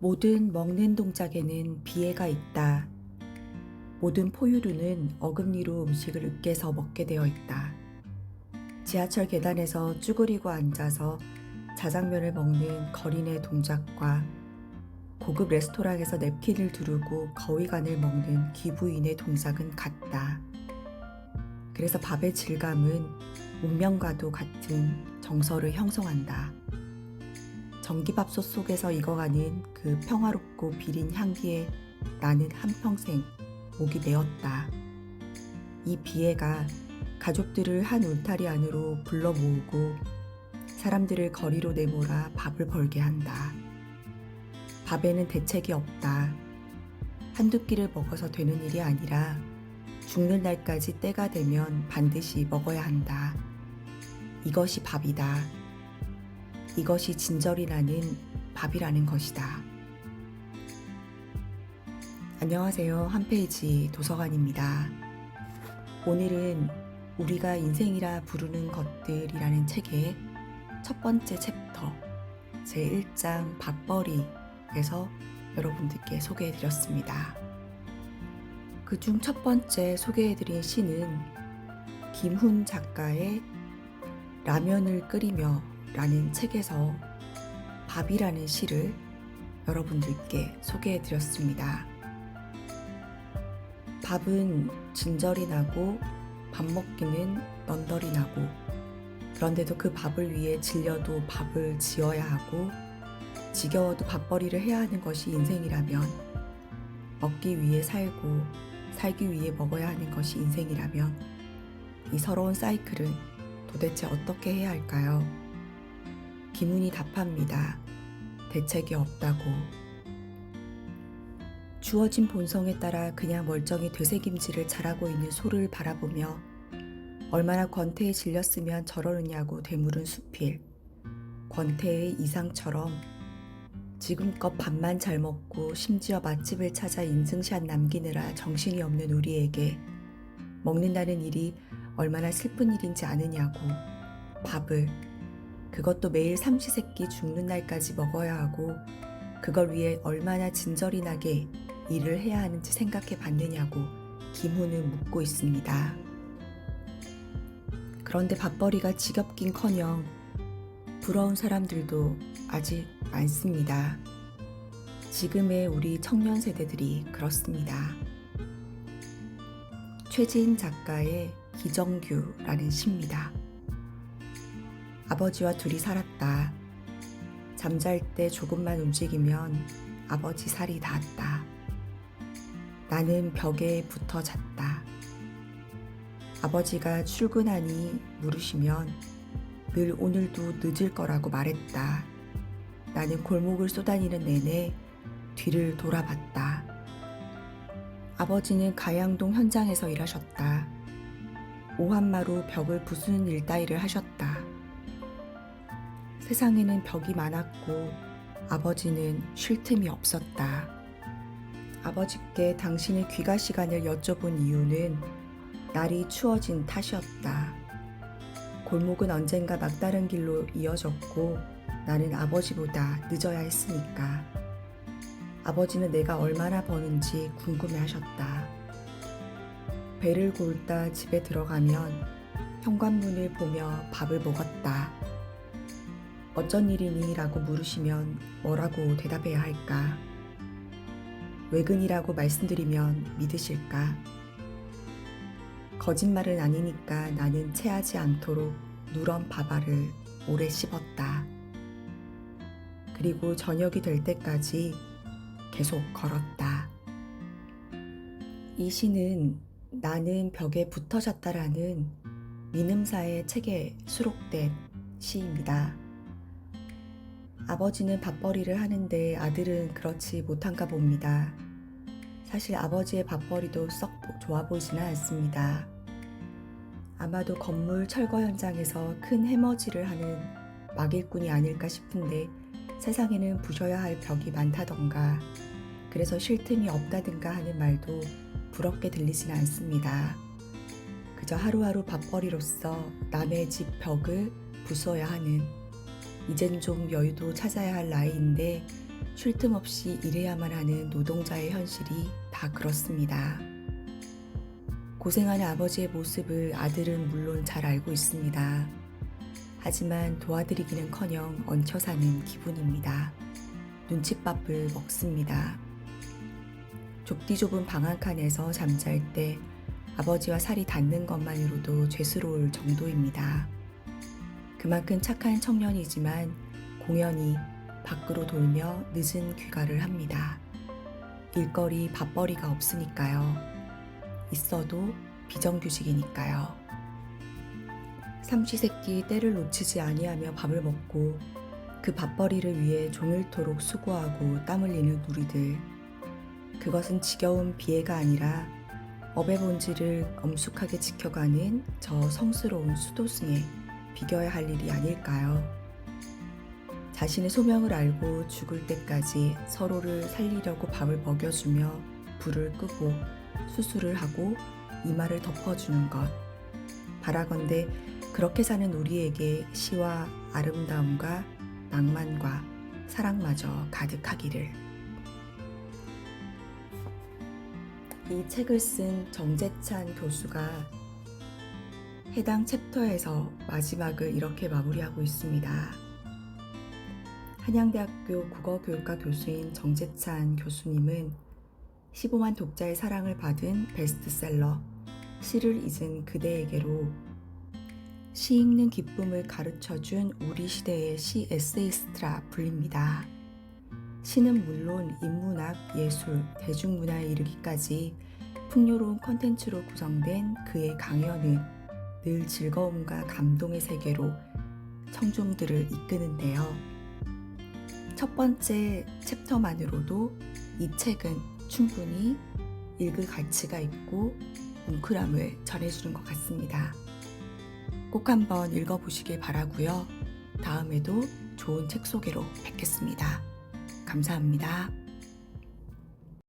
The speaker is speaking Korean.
모든 먹는 동작에는 비애가 있다. 모든 포유류는 어금니로 음식을 으깨서 먹게 되어 있다. 지하철 계단에서 쭈그리고 앉아서 자장면을 먹는 거린의 동작과 고급 레스토랑에서 냅킨을 두르고 거위간을 먹는 귀부인의 동작은 같다. 그래서 밥의 질감은 문명과도 같은 정서를 형성한다. 전기밥솥 속에서 익어가는 그 평화롭고 비린 향기에 나는 한평생 목이 메었다. 이 비애가 가족들을 한 울타리 안으로 불러 모으고 사람들을 거리로 내몰아 밥을 벌게 한다. 밥에는 대책이 없다. 한두 끼를 먹어서 되는 일이 아니라 죽는 날까지 때가 되면 반드시 먹어야 한다. 이것이 밥이다. 이것이 진절이 나는 밥이라는 것이다. 안녕하세요. 한 페이지 도서관입니다. 오늘은 우리가 인생이라 부르는 것들이라는 책의 첫 번째 챕터 제1장 밥벌이에서 여러분들께 소개해드렸습니다. 그중 첫 번째 소개해드린 시는 김훈 작가의 라면을 끓이며 라는 책에서 밥이라는 시를 여러분들께 소개해드렸습니다. 밥은 진절이 나고 밥 먹기는 넌덜이 나고 그런데도 그 밥을 위해 질려도 밥을 지어야 하고 지겨워도 밥벌이를 해야 하는 것이 인생이라면 먹기 위해 살고 살기 위해 먹어야 하는 것이 인생이라면 이 서러운 사이클은 도대체 어떻게 해야 할까요? 김훈이 답합니다. 대책이 없다고. 주어진 본성에 따라 그냥 멀쩡히 되새김질을 잘하고 있는 소를 바라보며 얼마나 권태에 질렸으면 저러느냐고 되물은 수필. 권태의 이상처럼 지금껏 밥만 잘 먹고 심지어 맛집을 찾아 인증샷 남기느라 정신이 없는 우리에게 먹는다는 일이 얼마나 슬픈 일인지 아느냐고. 밥을 그것도 매일 삼시세끼 죽는 날까지 먹어야 하고 그걸 위해 얼마나 진절이 나게 일을 해야 하는지 생각해 봤느냐고 김훈은 묻고 있습니다. 그런데 밥벌이가 지겹긴커녕 부러운 사람들도 아직 많습니다. 지금의 우리 청년 세대들이 그렇습니다. 최지인 작가의 기정규라는 시입니다. 아버지와 둘이 살았다. 잠잘 때 조금만 움직이면 아버지 살이 닿았다. 나는 벽에 붙어 잤다. 아버지가 출근하니 물으시면 늘 오늘도 늦을 거라고 말했다. 나는 골목을 쏘다니는 내내 뒤를 돌아봤다. 아버지는 가양동 현장에서 일하셨다. 오한마루 벽을 부수는 일 따위를 하셨다. 세상에는 벽이 많았고 아버지는 쉴 틈이 없었다. 아버지께 당신의 귀가 시간을 여쭤본 이유는 날이 추워진 탓이었다. 골목은 언젠가 막다른 길로 이어졌고 나는 아버지보다 늦어야 했으니까. 아버지는 내가 얼마나 버는지 궁금해하셨다. 배를 곪다 집에 들어가면 현관문을 보며 밥을 먹었다. 어쩐 일이니? 라고 물으시면 뭐라고 대답해야 할까? 외근이라고 말씀드리면 믿으실까? 거짓말은 아니니까 나는 체하지 않도록 누런 밥알을 오래 씹었다. 그리고 저녁이 될 때까지 계속 걸었다. 이 시는 나는 벽에 붙어 잤다라는 민음사의 책에 수록된 시입니다. 아버지는 밥벌이를 하는데 아들은 그렇지 못한가 봅니다. 사실 아버지의 밥벌이도 썩 좋아 보이지는 않습니다. 아마도 건물 철거 현장에서 큰 해머지를 하는 막일꾼이 아닐까 싶은데 세상에는 부셔야 할 벽이 많다던가 그래서 쉴 틈이 없다든가 하는 말도 부럽게 들리진 않습니다. 그저 하루하루 밥벌이로서 남의 집 벽을 부숴야 하는 이젠 좀 여유도 찾아야 할 나이인데 쉴 틈 없이 일해야만 하는 노동자의 현실이 다 그렇습니다. 고생하는 아버지의 모습을 아들은 물론 잘 알고 있습니다. 하지만 도와드리기는커녕 얹혀 사는 기분입니다. 눈칫밥을 먹습니다. 좁디 좁은 방 한 칸에서 잠잘 때 아버지와 살이 닿는 것만으로도 죄스러울 정도입니다. 그만큼 착한 청년이지만 공연히 밖으로 돌며 늦은 귀가를 합니다. 일거리 밥벌이가 없으니까요. 있어도 비정규직이니까요. 삼시세끼 때를 놓치지 아니하며 밥을 먹고 그 밥벌이를 위해 종일토록 수고하고 땀 흘리는 우리들. 그것은 지겨운 비애가 아니라 업의 본질을 엄숙하게 지켜가는 저 성스러운 수도승에 비겨야 할 일이 아닐까요? 자신의 소명을 알고 죽을 때까지 서로를 살리려고 밥을 먹여주며 불을 끄고 수술을 하고 이마를 덮어주는 것. 바라건대 그렇게 사는 우리에게 시와 아름다움과 낭만과 사랑마저 가득하기를. 이 책을 쓴 정재찬 교수가 해당 챕터에서 마지막을 이렇게 마무리하고 있습니다. 한양대학교 국어교육과 교수인 정재찬 교수님은 15만 독자의 사랑을 받은 베스트셀러 시를 잊은 그대에게로 시 읽는 기쁨을 가르쳐준 우리 시대의 시 에세이스트라 불립니다. 시는 물론 인문학, 예술, 대중문화에 이르기까지 풍요로운 콘텐츠로 구성된 그의 강연은 늘 즐거움과 감동의 세계로 청중들을 이끄는데요. 첫 번째 챕터만으로도 이 책은 충분히 읽을 가치가 있고 뭉클함을 전해주는 것 같습니다. 꼭 한번 읽어보시길 바라고요. 다음에도 좋은 책 소개로 뵙겠습니다. 감사합니다.